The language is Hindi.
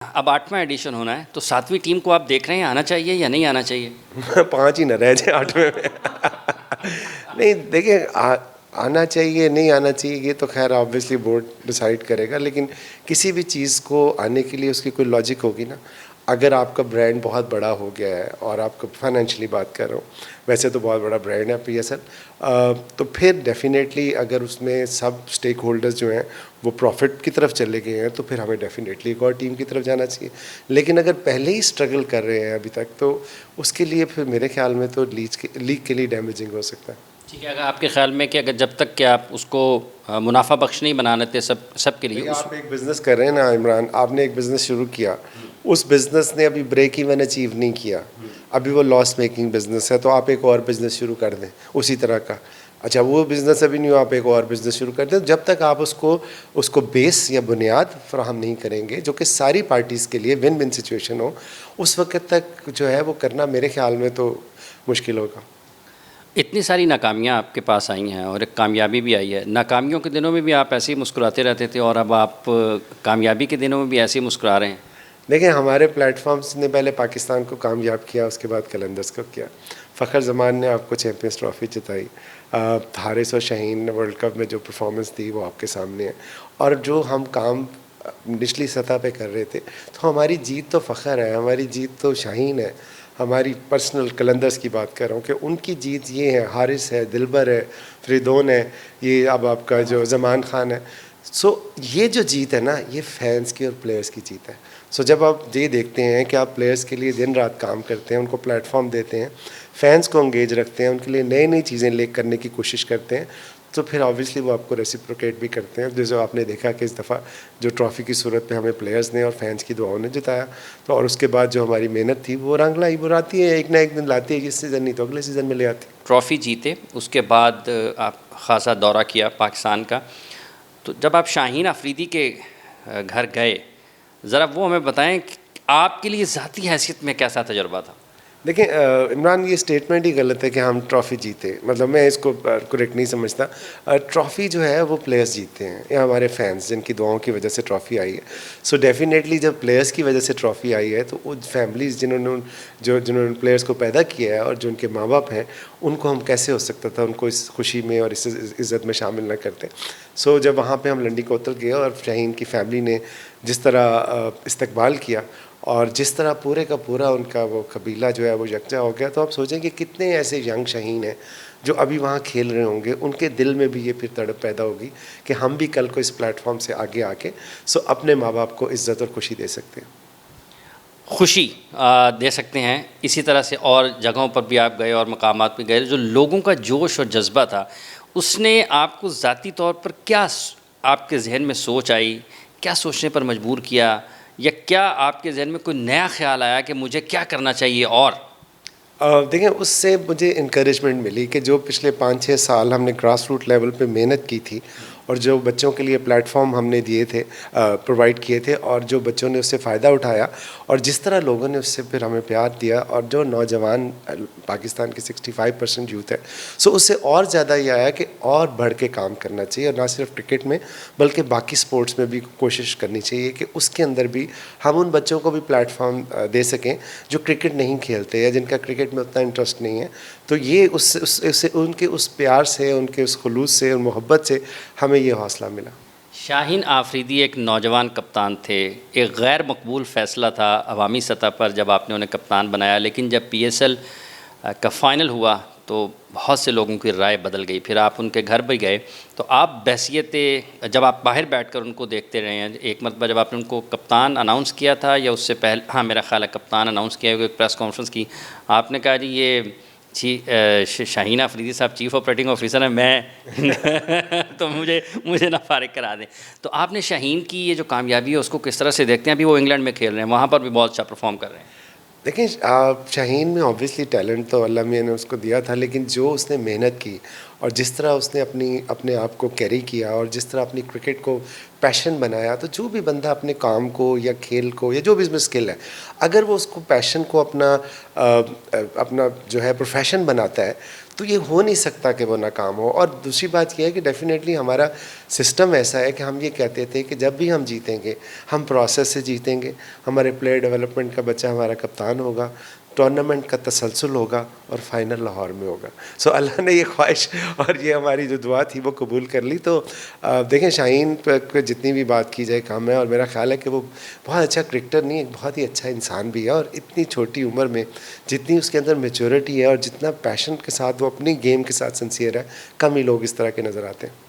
अब 8वां एडिशन होना है, तो 7वीं टीम को आप देख रहे हैं आना चाहिए या नहीं आना चाहिए? 5 ही ना रह जाए 8वें में। नहीं देखिए, आना चाहिए नहीं आना चाहिए ये तो खैर ऑब्वियसली बोर्ड डिसाइड करेगा, लेकिन किसी भी चीज़ को आने के लिए उसकी कोई लॉजिक होगी ना। अगर आपका ब्रांड बहुत बड़ा हो गया है और आपको फाइनेंशियली बात कर रहा हूँ, वैसे तो बहुत बड़ा ब्रांड है पीएसएल, तो फिर डेफिनेटली अगर उसमें सब स्टेक होल्डर्स जो हैं वो प्रॉफिट की तरफ चले गए हैं तो फिर हमें डेफिनेटली एक और टीम की तरफ जाना चाहिए। लेकिन अगर पहले ही स्ट्रगल कर रहे हैं अभी तक, तो उसके लिए फिर मेरे ख्याल में तो लीग के लिए डैमेजिंग हो सकता है। ठीक है, अगर आपके ख्याल में कि अगर जब तक कि आप उसको मुनाफा बख्श नहीं बना लेते सब के लिए आप एक बिज़नेस कर रहे हैं ना इमरान, आपने एक बिज़नेस शुरू किया, उस बिज़नेस ने अभी ब्रेक इवन अचीव नहीं किया, अभी वो लॉस मेकिंग बिज़नेस है, तो आप एक और बिज़नेस शुरू कर दें उसी तरह का। अच्छा, वो बिज़नेस अभी नहीं हो, आप एक और बिज़नेस शुरू कर दें। जब तक आप उसको बेस या बुनियाद फराहम नहीं करेंगे जो कि सारी पार्टीज़ के लिए विन विन सिचुएशन हो, उस वक्त तक जो है वो करना मेरे ख्याल में तो मुश्किल होगा। इतनी सारी नाकामियाँ आपके पास आई हैं और एक कामयाबी भी आई है। नाकामियों के दिनों में भी आप ऐसे ही मुस्कुराते रहते थे और अब आप कामयाबी के दिनों में भी ऐसे ही मुस्कुरा रहे हैं। देखिए, हमारे प्लेटफॉर्म्स ने पहले पाकिस्तान को कामयाब किया, उसके बाद कलंदर्स को किया। फ़खर ज़मान ने आपको चैम्पियंस ट्रॉफ़ी जिताई, हारिस और शाहीन ने वर्ल्ड कप में जो परफॉर्मेंस दी वो आपके सामने है। और जो हम काम निचली सतह पे कर रहे थे, तो हमारी जीत तो फ़खर है, हमारी जीत तो शाहीन है। हमारी पर्सनल कलंदर्स की बात कर रहा हूँ कि उनकी जीत ये है, हारिस है, दिलबर है, फरीदौन है, ये अब आपका जो ज़मान खान है। सो ये जो जीत है ना, ये फैंस की और प्लेयर्स की जीत है। सो जब आप ये देखते हैं कि आप प्लेयर्स के लिए दिन रात काम करते हैं, उनको प्लेटफॉर्म देते हैं, फैंस को एंगेज रखते हैं, उनके लिए नई नई चीज़ें ले करने की कोशिश करते हैं, तो फिर ऑब्वियसली वो आपको रेसिप्रोकेट भी करते हैं। जैसे आपने देखा कि इस दफ़ा जो ट्रॉफ़ी की सूरत में हमें प्लेयर्स ने और फैंस की दुआओं ने जिताया, तो और उसके बाद जो हमारी मेहनत थी वो रंग लाई, वो आती है, एक ना एक दिन लाती है। इस सीज़न नहीं तो अगले सीज़न में ले आती। ट्रॉफ़ी जीते, उसके बाद आप ख़ासा दौरा किया पाकिस्तान का। तो जब आप शाहीन अफरीदी के घर गए, ज़रा वो हमें बताएं कि आपके लिए ज़ाती हैसियत में कैसा तजुर्बा था? देखिए इमरान, ये स्टेटमेंट ही गलत है कि हम ट्रॉफ़ी जीते, मतलब मैं इसको करेक्ट नहीं समझता। ट्रॉफ़ी जो है वो प्लेयर्स जीतते हैं या हमारे फैंस जिनकी दुआओं की वजह से ट्रॉफ़ी आई है। सो डेफिनेटली जब प्लेयर्स की वजह से ट्रॉफ़ी आई है तो वो फैमिलीज़ जिन्होंने प्लेयर्स को पैदा किया है और जो उनके माँ बाप हैं, उनको हम कैसे हो सकता था उनको इस खुशी में और इस इज़्ज़त में शामिल न करते। सो जब वहाँ पर हम लंडी को उतर गए और शाहीन की फैमिली ने जिस तरह इस्तकबाल किया और जिस तरह पूरे का पूरा उनका वो कबीला जो है वो यकजा हो गया, तो आप सोचें कि कितने ऐसे यंग शाहीन हैं जो अभी वहाँ खेल रहे होंगे, उनके दिल में भी ये फिर तड़प पैदा होगी कि हम भी कल को इस प्लेटफॉर्म से आगे आके अपने माँ बाप को इज़्ज़त और खुशी दे सकते हैं। खुशी दे सकते हैं। इसी तरह से और जगहों पर भी आप गए और मकामात पे गए, जो लोगों का जोश और जज्बा था, उसने आपको ज़ाती तौर पर क्या आपके जहन में सोच आई, क्या सोचने पर मजबूर किया, या क्या आपके जहन में कोई नया ख्याल आया कि मुझे क्या करना चाहिए? और देखिए, उससे मुझे इनकरेजमेंट मिली कि जो पिछले 5-6 साल हमने ग्रास रूट लेवल पे मेहनत की थी और जो बच्चों के लिए प्लेटफॉर्म हमने दिए थे, प्रोवाइड किए थे, और जो बच्चों ने उससे फ़ायदा उठाया और जिस तरह लोगों ने उससे फिर हमें प्यार दिया, और जो नौजवान पाकिस्तान की 65% यूथ है, सो उससे और ज़्यादा ये आया कि और बढ़ के काम करना चाहिए, और ना सिर्फ क्रिकेट में बल्कि बाकी स्पोर्ट्स में भी कोशिश करनी चाहिए कि उसके अंदर भी हम उन बच्चों को भी प्लेटफॉर्म दे सकें जो क्रिकेट नहीं खेलते या जिनका क्रिकेट में उतना इंटरेस्ट नहीं है। तो ये उससे उनके उस प्यार से, उनके उस खुलूस से और मोहब्बत से हमें ये हौसला मिला। शाहीन आफरीदी एक नौजवान कप्तान थे। एक गैर मकबूल फ़ैसला था अवामी सतह पर जब आपने उन्हें कप्तान बनाया, लेकिन जब पीएसएल का फ़ाइनल हुआ तो बहुत से लोगों की राय बदल गई। फिर आप उनके घर भी गए, तो आप बहसीत जब आप बाहर बैठकर उनको देखते रहे हैं, एक मरतबा जब आपने उनको कप्तान अनाउंस किया था या उससे पहले, हाँ मेरा ख्याल है कप्तान अनाउंस किया, एक प्रेस कॉन्फ्रेंस की, आपने कहा जी ये शाहीन अफरीदी साहब चीफ़ ऑपरेटिंग ऑफिसर हैं, मैं तो मुझे ना फारिग करा दें। तो आपने शाहीन की ये जो कामयाबी है उसको किस तरह से देखते हैं? अभी वो इंग्लैंड में खेल रहे हैं, वहाँ पर भी बहुत अच्छा परफॉर्म कर रहे हैं। देखिए, शाहीन में ऑब्वियसली टैलेंट तो अल्लाह मियां ने उसको दिया था, लेकिन जो उसने मेहनत की और जिस तरह उसने अपने आप को कैरी किया और जिस तरह अपनी क्रिकेट को पैशन बनाया, तो जो भी बंदा अपने काम को या खेल को या जो भी इसमें स्किल है, अगर वो उसको पैशन को अपना जो है प्रोफेशन बनाता है, तो ये हो नहीं सकता कि वो नाकाम हो। और दूसरी बात ये है कि डेफिनेटली हमारा सिस्टम ऐसा है कि हम ये कहते थे कि जब भी हम जीतेंगे हम प्रोसेस से जीतेंगे, हमारे प्लेयर डेवलपमेंट का बच्चा हमारा कप्तान होगा, टूर्नामेंट का तसलसल होगा और फाइनल लाहौर में होगा। सो अल्लाह ने ये ख्वाहिश और ये हमारी जो दुआ थी वो कबूल कर ली। तो देखें, शाहीन पर जितनी भी बात की जाए कम है, और मेरा ख्याल है कि वो बहुत अच्छा क्रिकेटर नहीं, एक बहुत ही अच्छा इंसान भी है। और इतनी छोटी उम्र में जितनी उसके अंदर मेच्योरिटी है और जितना पैशन के साथ वो अपनी गेम के साथ सिंसियर है, कम ही लोग इस तरह के नज़र आते हैं।